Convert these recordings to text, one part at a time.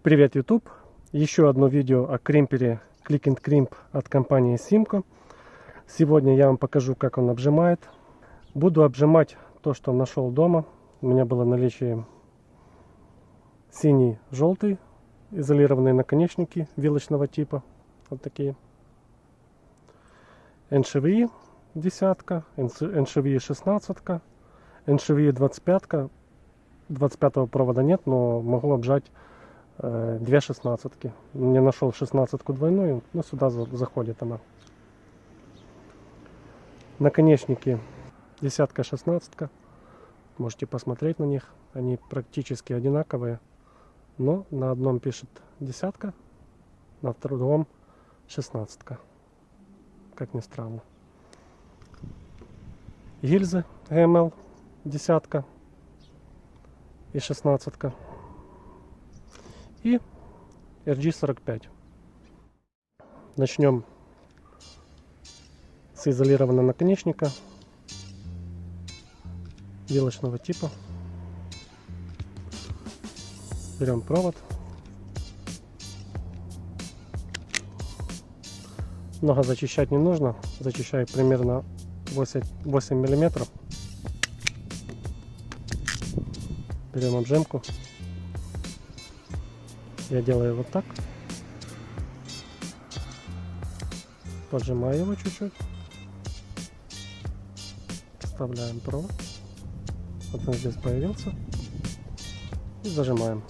Привет, YouTube! Еще одно видео о кримпере Click and Crimp от компании Simco. Сегодня я вам покажу, как он обжимает. Буду обжимать то, что нашел дома. У меня было в наличии синий, желтый, изолированные наконечники вилочного типа. Вот такие. NSHV десятка, NSHV 16, NSHV 25. 25 провода нет, но могу обжать две шестнадцатки. Не нашел шестнадцатку двойную, но сюда заходит она. Наконечники десятка, шестнадцатка. Можете посмотреть на них. Они практически одинаковые. Но на одном пишет десятка, на другом шестнадцатка. Как ни странно. Гильзы ГМЛ десятка и шестнадцатка. И RG45. Начнем с изолированного наконечника вилочного типа. Берем провод. Много зачищать не нужно. Зачищаю примерно 8 миллиметров. Берем обжимку. Я делаю вот так. Поджимаю его чуть-чуть. Вставляем провод. Вот он здесь появился. И зажимаем.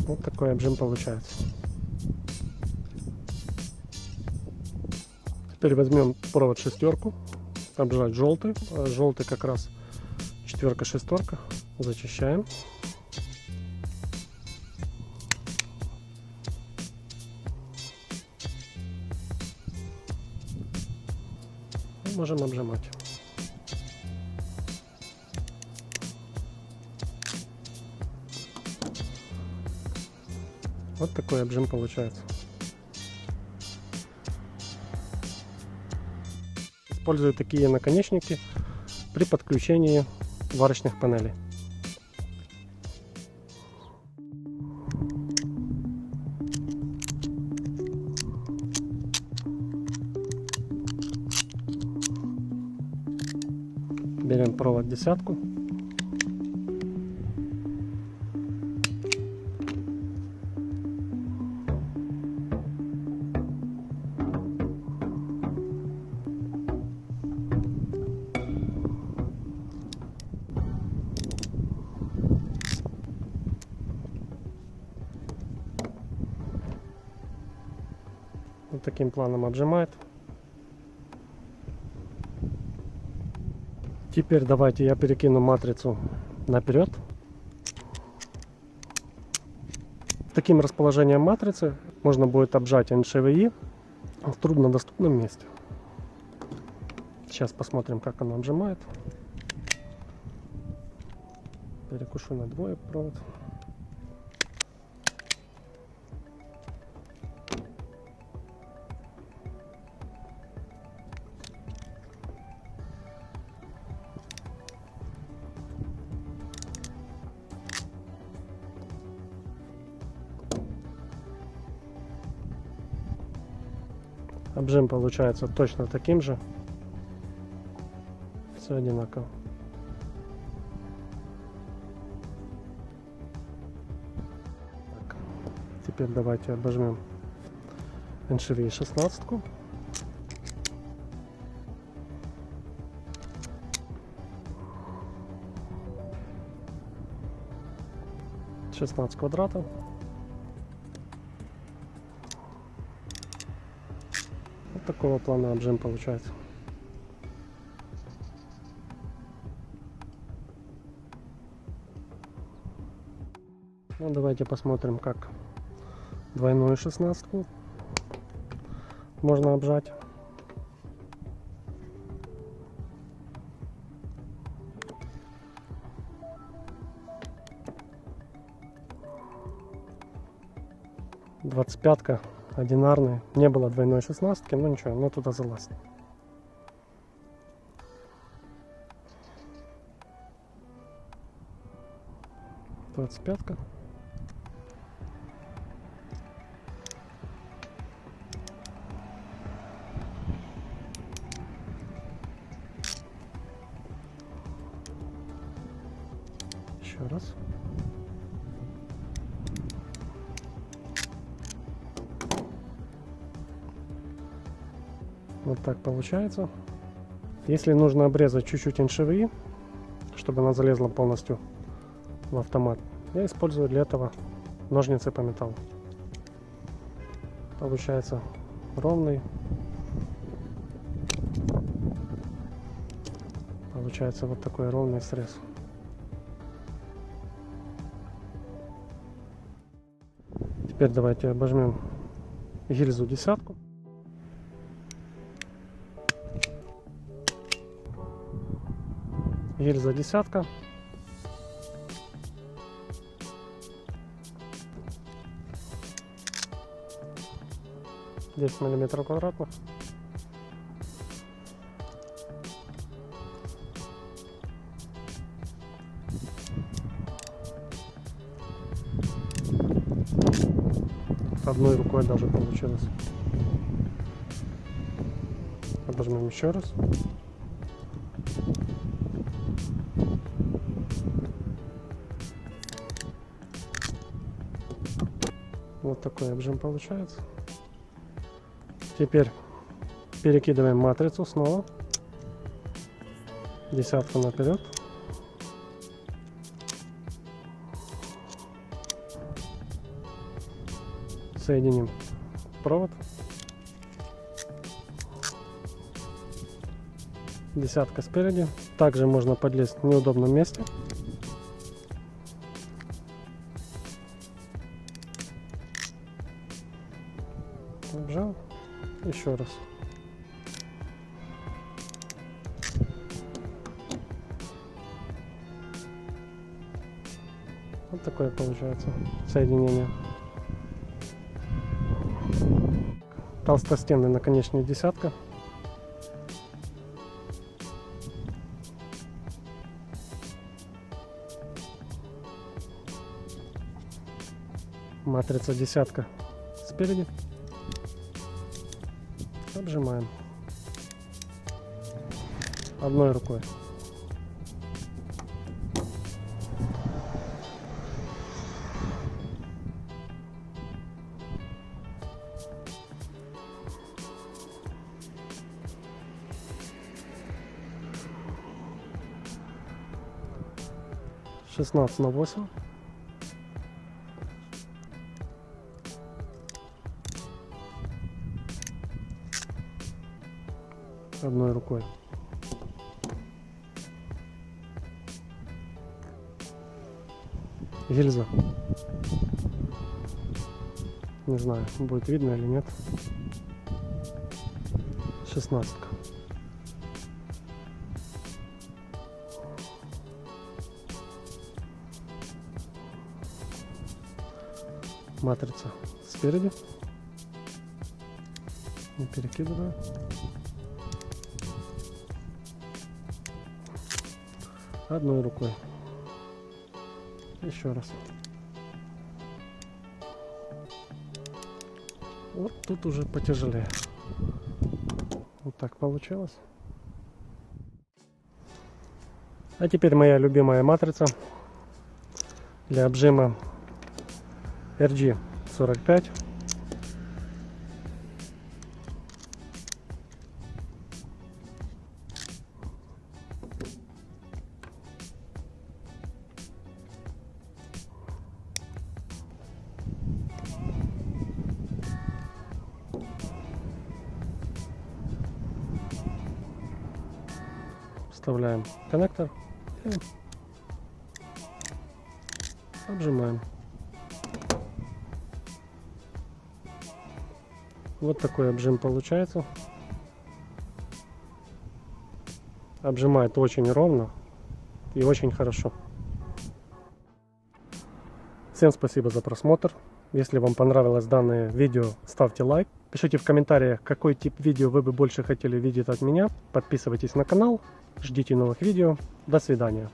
Вот такой обжим получается. Теперь возьмем провод шестерку, обжать желтый. Желтый как раз четверка, шестерка. Зачищаем. И можем обжимать. Вот такой обжим получается. Использую такие наконечники при подключении варочных панелей. Берем провод десятку. Вот таким планом обжимает. Теперь давайте я перекину матрицу наперед. Таким расположением матрицы можно будет обжать NSHV в труднодоступном месте. Сейчас посмотрим, как она обжимает. Перекушу на двое провод. Обжим получается точно таким же. Все одинаково. Так. Теперь давайте обожмем NSHV 16. квадратов. Вот такого плана обжим получается. Ну, давайте посмотрим, как двойную 16 можно обжать. Двадцать пятка Одинарный. Не было двойной 16, но ничего, но туда залазит. Двадцать пятка. Еще раз. Вот так получается. Если нужно обрезать чуть-чуть НШВИ, чтобы она залезла полностью в автомат, я использую для этого ножницы по металлу. Получается ровный. Получается вот такой ровный срез. Теперь давайте обожмем гильзу десятку. Гильза десятка. Десять миллиметров квадратных. Одной рукой даже получилось. Обожмем еще раз. Вот такой обжим получается. Теперь перекидываем матрицу снова. Десятку наперед. Соединим провод. Десятка спереди. Также можно подлезть в неудобном месте. Обжал. Еще раз. Вот такое получается соединение. Толстостенный наконечник десятка. Матрица десятка спереди. Обжимаем одной рукой. Шестнадцать на 8. Одной рукой. Гильза. Не знаю, будет видно или нет. 16. Матрица спереди. Не перекидываю. Одной рукой. Еще раз. Вот тут уже потяжелее. Вот так получилось. А теперь моя любимая матрица для обжима RG45. Вставляем коннектор и обжимаем. Вот такой обжим получается. Обжимает очень ровно и очень хорошо. Всем спасибо за просмотр. Если вам понравилось данное видео, ставьте лайк. Пишите в комментариях, какой тип видео вы бы больше хотели видеть от меня. Подписывайтесь на канал. Ждите новых видео. До свидания.